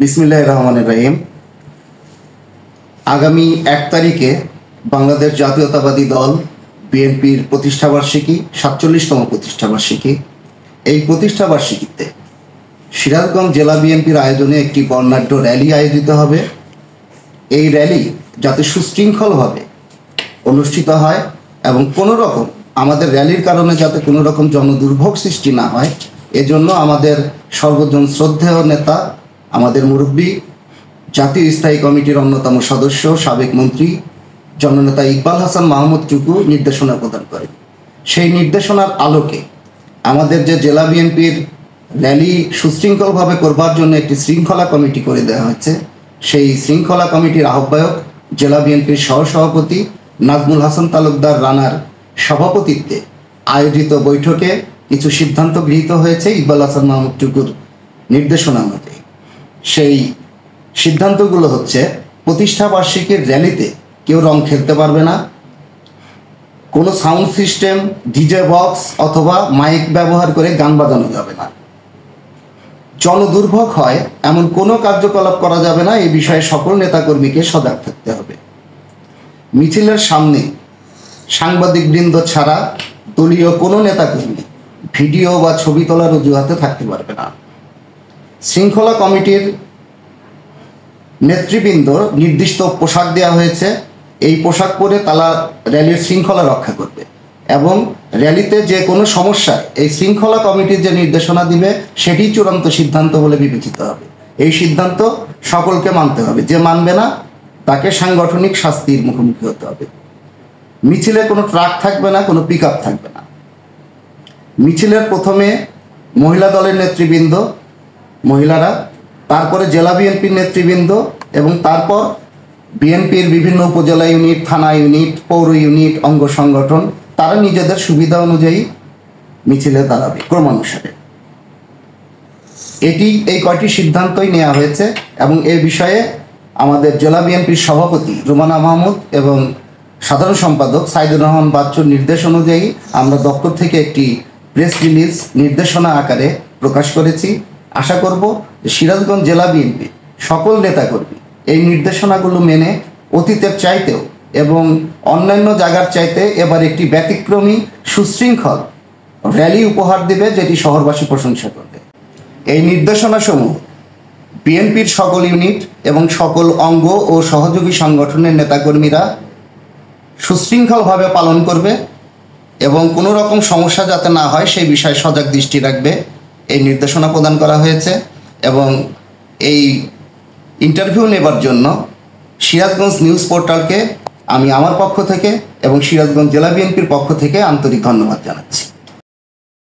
বিসমিল্লাহির রহমানির রহিম। আগামী 1 তারিখে বাংলাদেশ জাতীয়তাবাদী দল বিএনপির প্রতিষ্ঠাবার্ষিকী, 47তম প্রতিষ্ঠাবার্ষিকী। এই প্রতিষ্ঠাবার্ষিকীতে সিরাজগঞ্জ জেলা বিএনপির আয়োজনে একটি বর্ণাঢ্য র্যালি আয়োজিত হবে। এই র্যালি যাতে সুশৃঙ্খলভাবে অনুষ্ঠিত হয় এবং কোনো রকম আমাদের র্যালির কারণে যাতে কোনো রকম জনদুর্ভোগ সৃষ্টি না হয়, এজন্য আমাদের সর্বজন শ্রদ্ধেয় নেতা, আমাদের মুরব্বী, জাতীয় স্থায়ী কমিটির অন্যতম সদস্য, সাবেক মন্ত্রী জননেতা ইকবাল হাসান মাহমুদ টুকু নির্দেশনা প্রদান করেন। সেই নির্দেশনার আলোকে আমাদের যে জেলা বিএনপির র্যালি সুশৃঙ্খলভাবে করবার জন্য একটি শৃঙ্খলা কমিটি করে দেওয়া হয়েছে, সেই শৃঙ্খলা কমিটির আহ্বায়ক জেলা বিএনপির সহসভাপতি নাজমুল হাসান তালুকদার রানার সভাপতিত্বে আয়োজিত বৈঠকে কিছু সিদ্ধান্ত গৃহীত হয়েছে ইকবাল হাসান মাহমুদ টুকুর নির্দেশনা অনুযায়ী। সেই সিদ্ধান্তগুলো হচ্ছে, প্রতিষ্ঠাবার্ষিকীর র্যালিতে কেউ রং খেলতে পারবে না, কোনো সাউন্ড সিস্টেম, ডিজে বক্স অথবা মাইক ব্যবহার করে গান বাজানো যাবে না, জনদুর্ভোগ হয় এমন কোনো কার্যকলাপ করা যাবে না, এই বিষয়ে সকল নেতাকর্মীকে সজাগ থাকতে হবে। মিছিলের সামনে সাংবাদিকবৃন্দ ছাড়া দলীয় কোনো নেতাকর্মী ভিডিও বা ছবি তোলার অজুহাতে থাকতে পারবে না। শৃঙ্খলা কমিটির নেতৃবৃন্দ নির্দিষ্ট পোশাক দেওয়া হয়েছে, এই পোশাক পরে তারা র্যালির শৃঙ্খলা রক্ষা করবে এবং র্যালিতে যে কোনো সমস্যায় এই শৃঙ্খলা কমিটির যে নির্দেশনা দিবে সেটি চূড়ান্ত সিদ্ধান্ত বলে বিবেচিত হবে। এই সিদ্ধান্ত সকলকে মানতে হবে, যে মানবে না তাকে সাংগঠনিক শাস্তির মুখোমুখি হতে হবে। মিছিলে কোনো ট্রাক থাকবে না, কোনো পিক আপ থাকবে না। মিছিলের প্রথমে মহিলা দলের নেতৃবৃন্দ, মহিলারা, তারপরে জেলা বিএনপির নেতৃবৃন্দ এবং তারপর বিএনপির বিভিন্ন উপজেলা ইউনিট, থানা ইউনিট, পৌর ইউনিট, অঙ্গ সংগঠন, তারা নিজেদের সুবিধা অনুযায়ী মিছিলে দাঁড়াবে ক্রমানুসারে। এই কয়টি সিদ্ধান্তই নেওয়া হয়েছে এবং এ বিষয়ে আমাদের জেলা বিএনপির সভাপতি রুমানা মাহমুদ এবং সাধারণ সম্পাদক সাইদুর রহমান বাচ্চুর নির্দেশ অনুযায়ী আমরা দপ্তর থেকে একটি প্রেস রিলিজ নির্দেশনা আকারে প্রকাশ করেছি। আশা করব যে সিরাজগঞ্জ জেলা বিএনপি সকল নেতাকর্মী এই নির্দেশনাগুলো মেনে অতীতের চাইতেও এবং অন্যান্য জায়গার চাইতে এবার একটি ব্যতিক্রমী সুশৃঙ্খল র্যালি উপহার দেবে, যেটি শহরবাসী প্রশংসা করবে। এই নির্দেশনাসমূহ বিএনপির সকল ইউনিট এবং সকল অঙ্গ ও সহযোগী সংগঠনের নেতাকর্মীরা সুশৃঙ্খলভাবে পালন করবে এবং কোনো রকম সমস্যা যাতে না হয় সেই বিষয়ে সজাগ দৃষ্টি রাখবে, এই নির্দেশনা প্রদান করা হয়েছে। এবং এই ইন্টারভিউ নেবার জন্য সিরাজগঞ্জ নিউজ পোর্টালকে আমি আমার পক্ষ থেকে এবং সিরাজগঞ্জ জেলা বিএনপির পক্ষ থেকে আন্তরিক ধন্যবাদ জানাচ্ছি।